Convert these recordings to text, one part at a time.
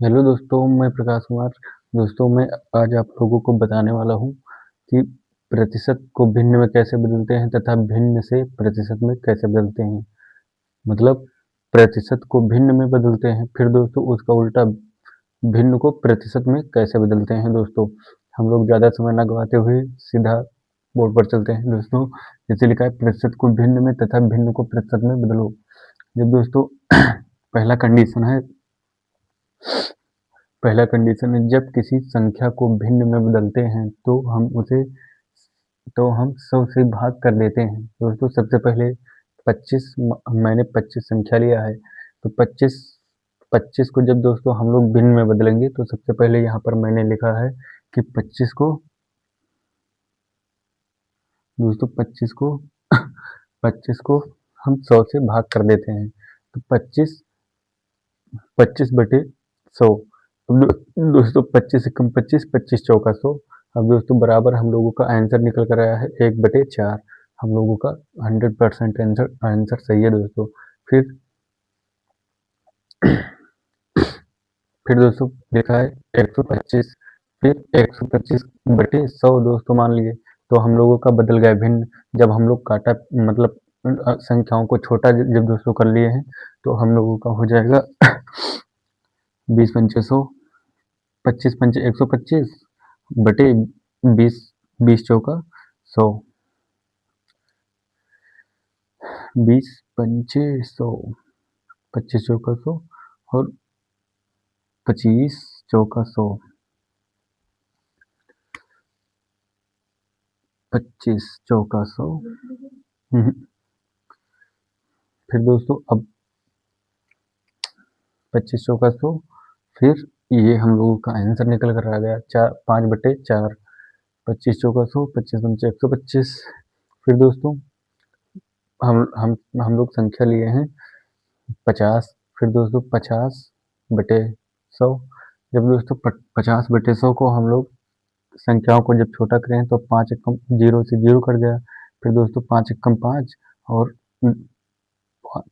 Hello दोस्तों, मैं प्रकाश कुमार। दोस्तों, मैं आज आप लोगों को बताने वाला हूँ कि प्रतिशत को भिन्न में कैसे बदलते हैं तथा भिन्न से प्रतिशत में कैसे बदलते हैं। मतलब प्रतिशत को भिन्न में बदलते हैं, फिर दोस्तों उसका उल्टा भिन्न को प्रतिशत में कैसे बदलते हैं। दोस्तों, हम लोग ज़्यादा समय ना गवाते हुए सीधा बोर्ड पर चलते हैं। दोस्तों, जैसे लिखा है, प्रतिशत को भिन्न में तथा भिन्न को प्रतिशत में बदलो। जब दोस्तों पहला कंडीशन है, पहला कंडीशन है, जब किसी संख्या को भिन्न में बदलते हैं तो हम 100 से भाग कर देते हैं। दोस्तों, सबसे पहले 25 मैंने 25 संख्या लिया है, तो 25 को जब दोस्तों हम लोग भिन्न में बदलेंगे तो सबसे पहले यहाँ पर मैंने लिखा है कि 25 को हम 100 से भाग कर देते हैं। तो 25 बटे 100। दोस्तों, 25 एकम 25, 25 चौका 100। अब दोस्तों बराबर हम लोगों का आंसर निकल कर आया है 1/4। हम लोगों का 100% आंसर सही है दोस्तों। फिर फिर दोस्तों लिखा है 125। फिर 125/100 दोस्तों मान लिए, तो हम लोगों का बदल गया भिन्न। जब हम लोग काटा, मतलब संख्याओं को छोटा जब दोस्तों कर लिए हैं, तो हम लोगों का हो जाएगा 20 पंचे 100, 25 पंचे 125 बटे 20, 20 चौका 100, 20 पंचे 100, 25 चौका 100 और 25 चौका 100, 25 चौका 100। फिर दोस्तों अब 25 चौका 100। फिर ये हम लोगों का आंसर निकल कर आ गया 5/4। 25 चौका 100, 25 पंचे 125। फिर दोस्तों हम लोग संख्या लिए हैं 50। फिर दोस्तों 50/100। जब दोस्तों 50/100 को हम लोग संख्याओं को जब छोटा करें तो 5 एकम 0 से 0 कट गया। फिर दोस्तों 5 एकम 5 और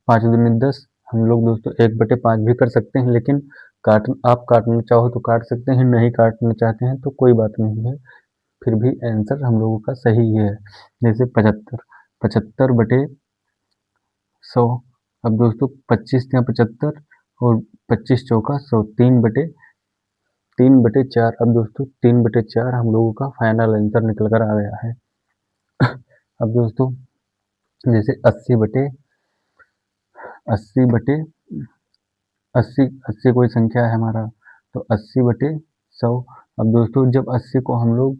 5 दूनी 10। हम लोग दोस्तों 1/5 भी कर सकते हैं, लेकिन आप काटना चाहो तो काट सकते हैं, नहीं काटना चाहते हैं तो कोई बात नहीं है। फिर भी आंसर हम लोगों का सही है। जैसे 75, 75/100। अब दोस्तों 25 या 75 और 25 चौका 100, 3/4। अब दोस्तों 3/4 हम लोगों का फाइनल आंसर निकल कर आ गया है। अब दोस्तों जैसे 80 बटे 80 कोई संख्या है हमारा, तो 80/100। अब दोस्तों जब 80 को हम लोग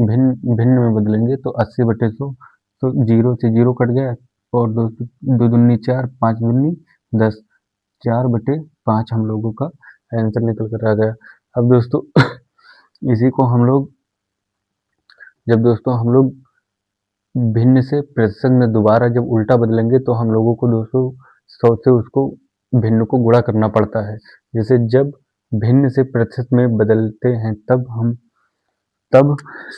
भिन्न भिन्न में बदलेंगे तो 80/100, तो 0 से 0 कट गया। और दोस्तों 2 दूनी 4, 5 दूनी 10, 4/5 हम लोगों का आंसर निकल कर आ गया। अब दोस्तों इसी को हम लोग भिन्न से प्रतिशत में दोबारा जब उल्टा बदलेंगे तो हम लोगों को दोस्तों 100 से उसको भिन्न को गुणा करना पड़ता है। जैसे जब भिन्न से प्रतिशत में बदलते हैं तब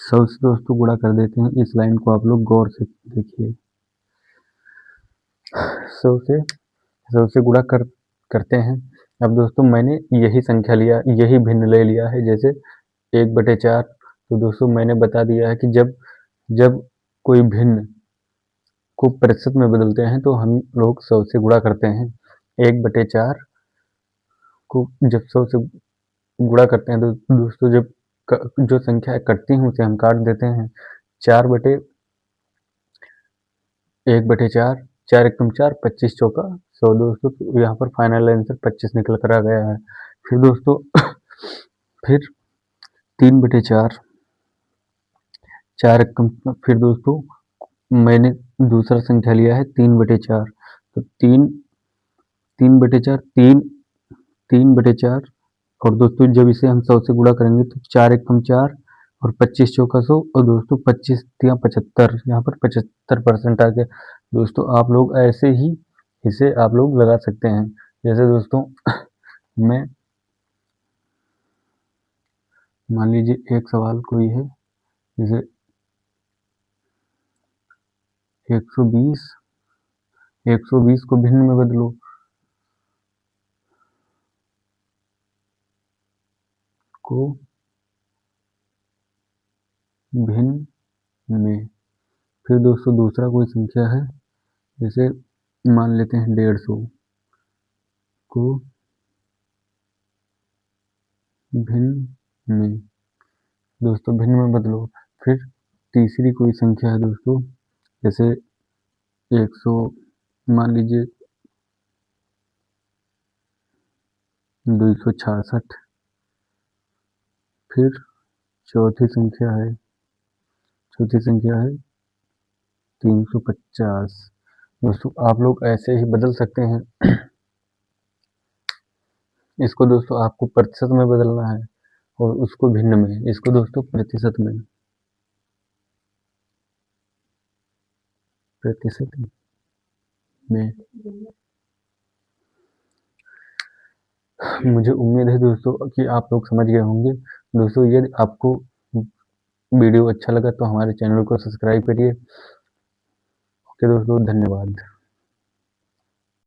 100 से दोस्तों गुणा कर देते हैं। इस लाइन को आप लोग गौर से देखिए। 100 से गुणा करते हैं। अब दोस्तों मैंने यही संख्या लिया, यही भिन्न ले लिया है, जैसे 1/4। तो दोस्तों मैंने बता दिया है कि जब कोई भिन्न को प्रतिशत में बदलते हैं तो हम लोग 100 से गुणा करते हैं। 1/4 को जब 100 से गुणा करते हैं तो दोस्तों जब जो संख्या कटती हैं उसे हम काट देते हैं। 4/1/4, 4 एकम 4, 25 चौका 100। दोस्तों तो यहाँ पर फाइनल आंसर 25 निकल कर आ गया है। फिर दोस्तों फिर 3/4, 4 एकम, फिर दोस्तों मैंने दूसरा संख्या लिया है 3/4। तो 3/4, 3/4। और दोस्तों जब इसे हम 100 से गुणा करेंगे तो 4 एकम 4 और 25 चौका 100। और दोस्तों 25 या 75, यहाँ पर 75% आ गया। दोस्तों आप लोग ऐसे ही इसे आप लोग लगा सकते हैं। जैसे दोस्तों मैं मान लीजिए एक सवाल कोई है, जैसे 120, 120 को भिन्न में बदलो। को भिन्न में। फिर दोस्तों दूसरा कोई संख्या है, जैसे मान लेते हैं 150 को भिन्न में। दोस्तों भिन्न में बदलो। फिर तीसरी कोई संख्या है दोस्तों, जैसे 100 मान लीजिए 266। फिर चौथी संख्या है 350। दोस्तों आप लोग ऐसे ही बदल सकते हैं। इसको दोस्तों आपको प्रतिशत में बदलना है और उसको भिन्न में, इसको दोस्तों प्रतिशत में मुझे उम्मीद है दोस्तों कि आप लोग समझ गए होंगे। दोस्तों यदि आपको वीडियो अच्छा लगा तो हमारे चैनल को सब्सक्राइब करिए। ओके दोस्तों, धन्यवाद।